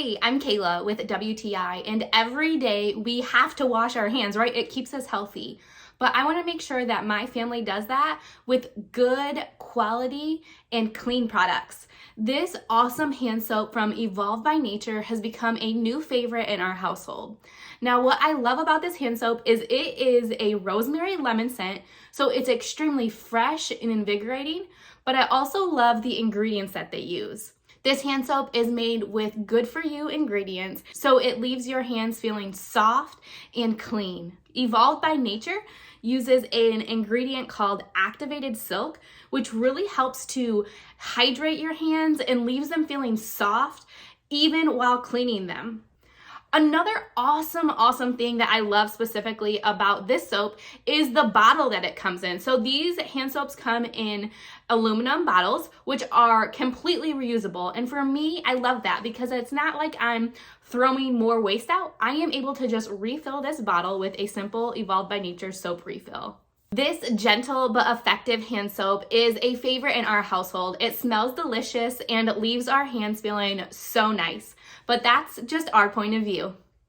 Hey, I'm Kayla with WTI, and every day we have to wash our hands, right? It keeps us healthy. But I want to make sure that my family does that with good quality and clean products. This awesome hand soap from Evolve by Nature has become a new favorite in our household. Now, what I love about this hand soap is it is a rosemary lemon scent, so it's extremely fresh and invigorating, but I also love the ingredients that they use. This hand soap is made with good for you ingredients, so it leaves your hands feeling soft and clean. Evolved by Nature uses an ingredient called activated silk, which really helps to hydrate your hands and leaves them feeling soft even while cleaning them. Another awesome thing that I love specifically about this soap is the bottle that it comes in. So these hand soaps come in aluminum bottles, which are completely reusable. And for me, I love that because it's not like I'm throwing more waste out. I am able to just refill this bottle with a simple Evolved by Nature soap refill. This gentle but effective hand soap is a favorite in our household. It smells delicious and leaves our hands feeling so nice. But that's just our point of view.